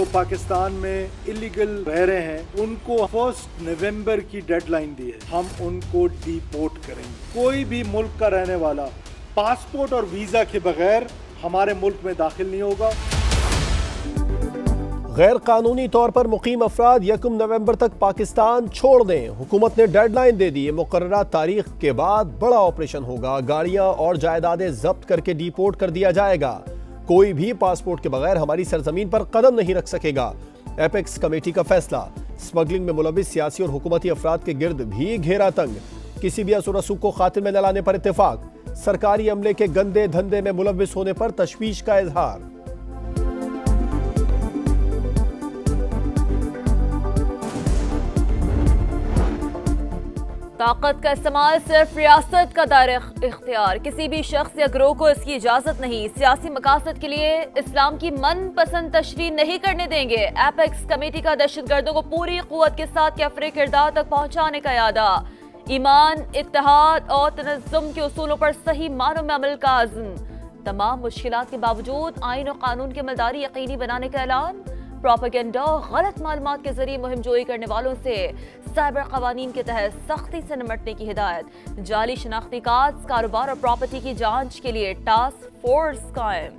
जो पाकिस्तान में इलीगल रह रहे हैं उनको 1 नवंबर की डेडलाइन दी है। हम उनको डिपोर्ट करेंगे। कोई भी मुल्क का रहने वाला पासपोर्ट और वीजा के बगैर हमारे मुल्क में दाखिल नहीं होगा। गैर कानूनी तौर पर मुकीम अफराद 1 नवंबर तक पाकिस्तान छोड़ दें। हुकूमत ने डेडलाइन दे दी है। मुकर्ररा तारीख के बाद बड़ा ऑपरेशन होगा। गाड़ियां और जायदादें जब्त करके डिपोर्ट कर दिया जाएगा। कोई भी पासपोर्ट के बगैर हमारी सरजमीन पर कदम नहीं रख सकेगा। एपेक्स कमेटी का फैसला। स्मगलिंग में मुलविस सियासी और हुकूमती अफराद के गिर्द भी घेरा तंग। किसी भी असुर रसूख को खातिर में न लाने पर इत्तेफाक। सरकारी अमले के गंदे धंधे में मुलविस होने पर तशवीश का इजहार। ताकत का इस्तेमाल सिर्फ रियासत का दायरा इख्तियार। किसी भी शख्स या ग्रोह को इसकी इजाजत नहीं। सियासी मकासद के लिए इस्लाम की मनपसंद तशरीह नहीं करने देंगे। एपेक्स कमेटी का दहशतगर्दों को पूरी कुव्वत के साथ कैफरे किरदार तक पहुंचाने का इरादा। ईमान, इत्तेहाद और तनज़्ज़ुम के उसूलों पर सही मानों में अमल का अज़्म। तमाम मुश्किलात के बावजूद आइन और कानून की अमलदारी यकीनी बनाने का ऐलान। प्रोपेगेंडा और गलत मालूमात के जरिए मुहिम जोई करने वालों से साइबर कवानीन के तहत सख्ती से निपटने की हिदायत। जाली शनाख्ती कार्ड, कारोबार और प्रॉपर्टी की जांच के लिए टास्क फोर्स कायम।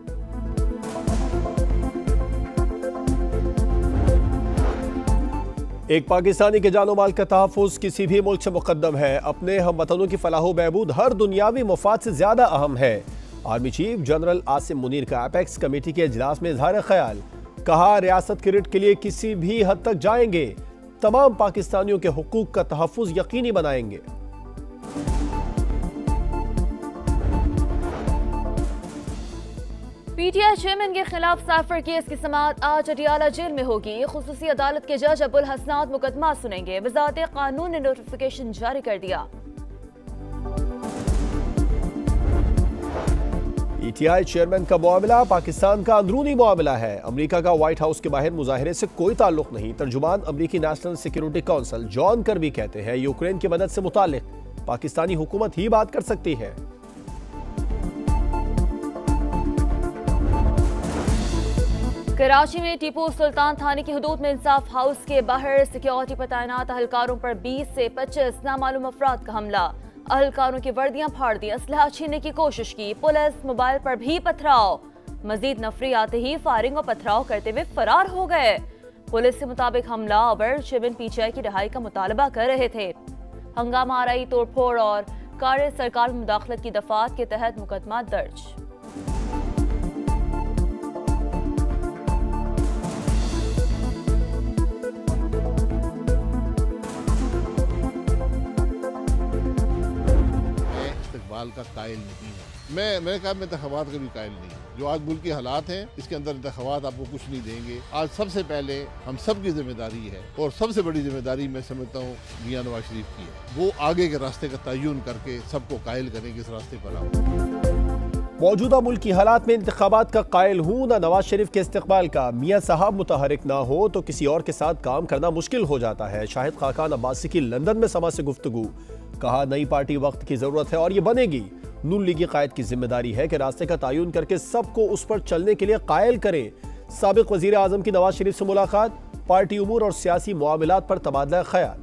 एक पाकिस्तानी के जानो माल का तहफ़्फ़ुज़ किसी भी मुल्क से मुक़द्दम है। अपने हम वतनों की फलाह बहबूद हर दुनियावी मफाद से ज्यादा अहम है। Army chief general Asim Munir का एपेक्स कमेटी के इजलास में इजहार ख्याल। कहा, रियासत की रिट के लिए किसी भी हद तक जाएंगे। तमाम पाकिस्तानियों के हुकूक का तहफ़्फ़ुज़ यकीनी बनाएंगे। पीटीआई चेयरमैन के खिलाफ साइफर केस की समाअत आज अडियाला जेल में होगी। खुसूसी अदालत के जज अबुल हसनात मुकदमा सुनेंगे। वज़ारत कानून ने नोटिफिकेशन जारी कर दिया। पीटीआई चेयरमैन का मामला पाकिस्तान का अंदरूनी मामला है। अमेरिका का व्हाइट हाउस के बाहर मुजाहिरे से कोई ताल्लुक नहीं। तर्जुमान अमेरिकी national security council John Kirby कहते हैं, यूक्रेन की मदद से मुताल्लिक पाकिस्तानी हुकूमत ही बात कर सकती है। कराची में टीपू सुल्तान थाने की हदूद में इंसाफ हाउस के बाहर सिक्योरिटी पर तैनात अहलकारों पर 20 से 25 नामालूम अफराद का हमला। अहलकारों की वर्दियां फाड़ दी, असलहा छीनने की कोशिश की। पुलिस मोबाइल पर भी पथराव। मजीद नफरी आते ही फायरिंग और पथराव करते हुए फरार हो गए। पुलिस के मुताबिक हमलावर चेयरमैन पीटीआई की रिहाई का मुतालबा कर रहे थे। हंगामा आराई, तोड़फोड़ और कार्य सरकार में मुदाखलत की दफात के तहत मुकदमा दर्ज। का कायल नहीं है। मैं कहा, मैं इंतखाबात का भी कायल नहीं हूँ। जो आज मुल्क के हालात हैं, इसके अंदर इंतखाबात आपको कुछ नहीं देंगे। आज सबसे पहले हम सब की जिम्मेदारी है और सबसे बड़ी जिम्मेदारी मैं समझता हूँ मियां नवाज शरीफ की है। वो आगे के रास्ते का तयन करके सबको कायल करेंगे इस रास्ते पर। मौजूदा मुल्क की हालात में इंतखाबात का कायल हूँ ना नवाज शरीफ के इस्तिकबाल का। मियाँ साहब मुतहरिक ना हो तो किसी और के साथ काम करना मुश्किल हो जाता है। शाहिद खाकान अब्बासी की लंदन में समा से गुफ्तगू। कहा, नई पार्टी वक्त की जरूरत है और ये बनेगी। नून लीगी कायद की जिम्मेदारी है कि रास्ते का तयन करके सबको उस पर चलने के लिए कायल करें। साबिक वजीर आजम की नवाज शरीफ से मुलाकात। पार्टी उमूर और सियासी मामलात पर तबादला ख्याल।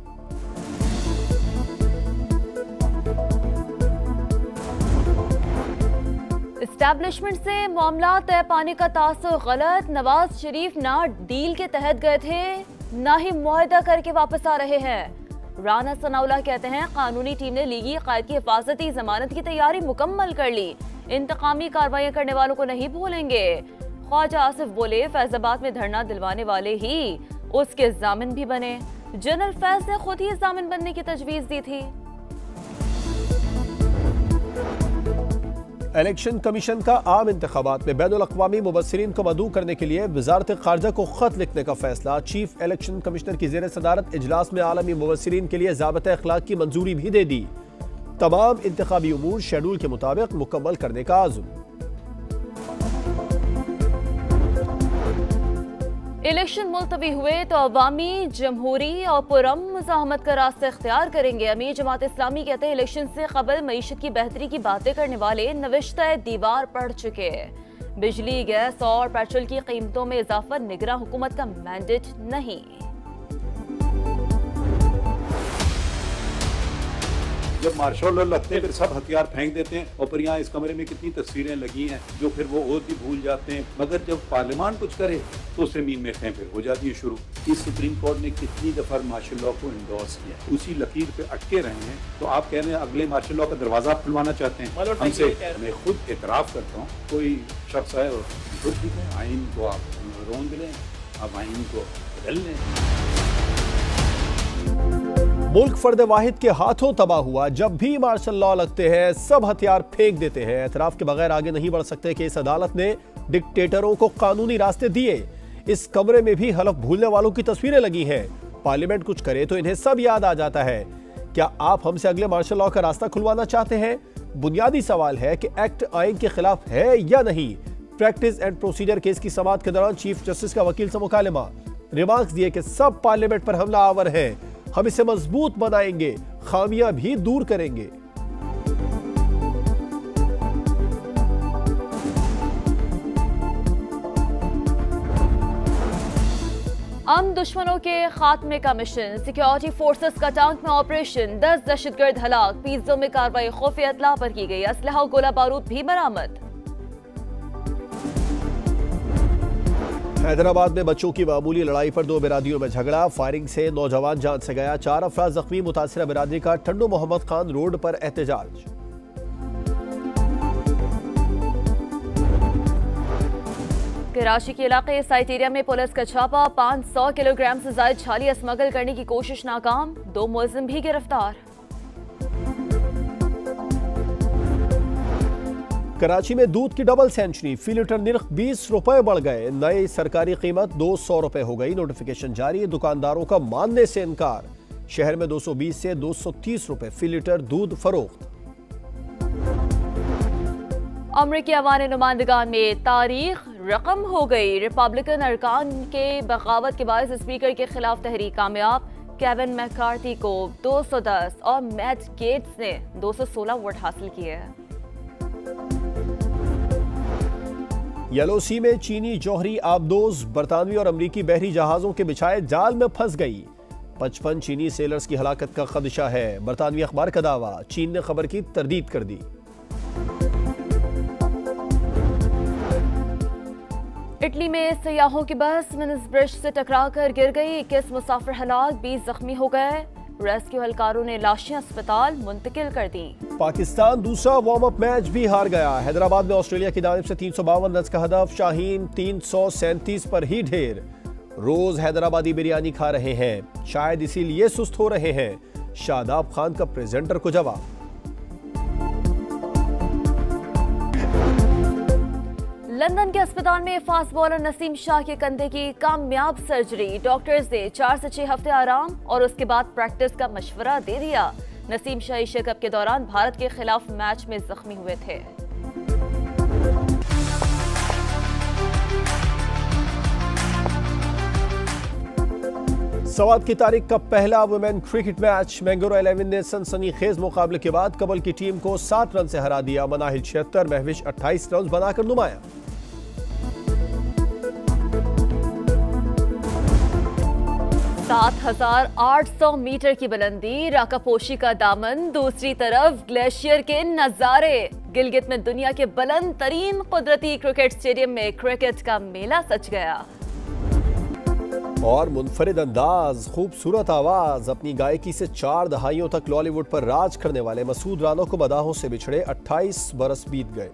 एस्टैब्लिशमेंट से मामला तय पाने का तासुर गलत। नवाज शरीफ ना डील के तहत गए थे, ना ही मुआहदा करके वापस आ रहे हैं। राना सनाउल्लाह कहते हैं, कानूनी टीम ने लीगी कायद की हिफाजती जमानत की तैयारी मुकम्मल कर ली। इंतकामी कार्रवाई करने वालों को नहीं भूलेंगे। ख्वाजा आसिफ बोले, फैजाबाद में धरना दिलवाने वाले ही उसके जामिन भी बने। जनरल फैज ने खुद ही जामिन बनने की तजवीज दी थी। इलेक्शन कमीशन का आम इंतखाबात में बैनुल अक़वामी मुबस्सिरीन को मदऊ करने के लिए वज़ारत ख़ारजा को ख़त लिखने का फैसला। चीफ इलेक्शन कमिश्नर की ज़ेर सदारत इजलास में आलमी मुबस्सिरीन के लिए ज़ाबिता अखलाक की मंजूरी भी दे दी। तमाम इंतखाबी उमूर शेड्यूल के मुताबिक मुकम्मल करने का आज़म। इलेक्शन मुलतवी हुए तो अवामी, जमहूरी और पुरअमन मुज़ाहमत का रास्ता इख्तियार करेंगे। अमीर जमात इस्लामी कहते हैं, इलेक्शन से कबल मईशत की बेहतरी की बातें करने वाले नविश्ता दीवार पढ़ चुके। बिजली, गैस और पेट्रोल की कीमतों में इजाफा निगरान हुकूमत का मैंडेट नहीं। जब मार्शल लॉ लगते हैं फिर सब हथियार फेंक देते हैं और फिर यहाँ इस कमरे में कितनी तस्वीरें लगी हैं जो फिर वो और भी भूल जाते हैं। मगर जब पार्लियामान कुछ करे तो उसे मीन में फिर हो जाती है शुरू। इस सुप्रीम कोर्ट ने कितनी दफा मार्शल लॉ को इंडोर्स किया, उसी लकीर पे अटके रहे हैं। तो आप कह रहे हैं अगले मार्शल लॉ का दरवाजा खुलवाना चाहते हैं हमसे। मैं खुद एतराफ़ करता हूँ, कोई शख्स है और खुद भी आइन को आप रोंद लें, आप आइन को बदल लें। मुल्क फर्द वाहिद के हाथों तबाह हुआ। जब भी मार्शल लॉ लगते हैं सब हथियार फेंक देते हैं। एतराफ के बगैर आगे नहीं बढ़ सकते कि इस अदालत ने डिक्टेटरों को कानूनी रास्ते दिए। इस कमरे में भी हलफ भूलने वालों की तस्वीरें लगी हैं। पार्लियामेंट कुछ करे तो इन्हें सब याद आ जाता है। क्या आप हमसे अगले मार्शल लॉ का रास्ता खुलवाना चाहते हैं? बुनियादी सवाल है कि एक्ट आइन के खिलाफ है या नहीं। प्रैक्टिस एंड प्रोसीजर केस की समाअत के दौरान चीफ जस्टिस का वकील से मुकालमा, रिमार्क्स दिए कि सब पार्लियामेंट पर हमला आवर है, हम इसे मजबूत बनाएंगे, खामियां भी दूर करेंगे। अमन दुश्मनों के खात्मे का मिशन, सिक्योरिटी फोर्सेस का टांक में ऑपरेशन, 10 दहशतगर्द हलाक, पिज्जों में कार्रवाई खौफिया इत्तला पर की गई, असलहा गोला बारूद भी बरामद। हैदराबाद में बच्चों की मामूली लड़ाई पर 2 बिरादरियों में झगड़ा, फायरिंग से नौजवान जान से गया, 4 अफराद जख्मी। मुतासिरा बिरादरी का टंडू मोहम्मद खान रोड पर एहतजाज। कराची के इलाके साइटेरिया में पुलिस का छापा, 500 किलोग्राम से ज्यादा छालियां स्मगल करने की कोशिश नाकाम, 2 मुलजिम भी गिरफ्तार। कराची में दूध की डबल सेंचुरी, फी लीटर निर्ख 20 रुपए बढ़ गए, नई सरकारी कीमत 200 रुपए हो गई। नोटिफिकेशन जारी, दुकानदारों का मानने से इनकार। शहर में 220 से 230 रुपए फी लीटर दूध फरोख्त। अमरीकी अवान नुमाइंदगान में तारीख रकम हो गई, रिपब्लिकन अरकान के बगावत के बायस स्पीकर के खिलाफ तहरीक कामयाब। केविन मैकार्थी को 210 और मैट गेट्स ने 216 वोट हासिल किए। येलो सी में चीनी जौहरी आबदोज बरतानवी और अमरीकी बहरी जहाजों के बिछाए जाल में फंस गई। 55 चीनी सेलर्स की हलाकत का खदशा है, बरतानवी अखबार का दावा। चीन ने खबर की तरदीद कर दी। इटली में सयाहों की बस वेनिस ब्रिज से टकराकर गिर गई, 21 मुसाफिर हलाक, 20 जख्मी हो गए। रेस्क्यू एहलकारों ने लाशें अस्पताल मुंतकिल कर दी। पाकिस्तान दूसरा वार्म अप मैच भी हार गया। हैदराबाद में ऑस्ट्रेलिया की जानिब से 352 रन का हदफ, शाहीन 337 पर ही ढेर। रोज हैदराबादी बिरयानी खा रहे हैं, शायद इसीलिए सुस्त हो रहे हैं। शादाब खान का प्रेजेंटर को जवाब। लंदन के अस्पताल में फास्ट बॉलर नसीम शाह के कंधे की कामयाब सर्जरी, डॉक्टर्स ने 4 से 6 हफ्ते आराम और उसके बाद प्रैक्टिस का मशवरा दे दिया। नसीम शाह एशिया कप के दौरान भारत के खिलाफ मैच में जख्मी हुए थे। सवाद की तारीख का पहला वुमेन क्रिकेट मैच, मैंगलोर 11 ने सनसनीखेज मुकाबले के बाद कबल की टीम को 7 रन से हरा दिया। मनाहिल 76, महविश 28 रन बनाकर नुमाया। 7,800 मीटर की बुलंदी, राकापोशी का दामन, दूसरी तरफ ग्लेशियर के नजारे। गिलगित में दुनिया के बुलंद तरीन कुदरती क्रिकेट स्टेडियम में क्रिकेट का मेला सज गया। और मुनफरिद अंदाज, खूबसूरत आवाज, अपनी गायकी से 4 दहाइयों तक बॉलीवुड पर राज करने वाले मसूद राना को मदाहों से बिछड़े 28 बरस बीत गए।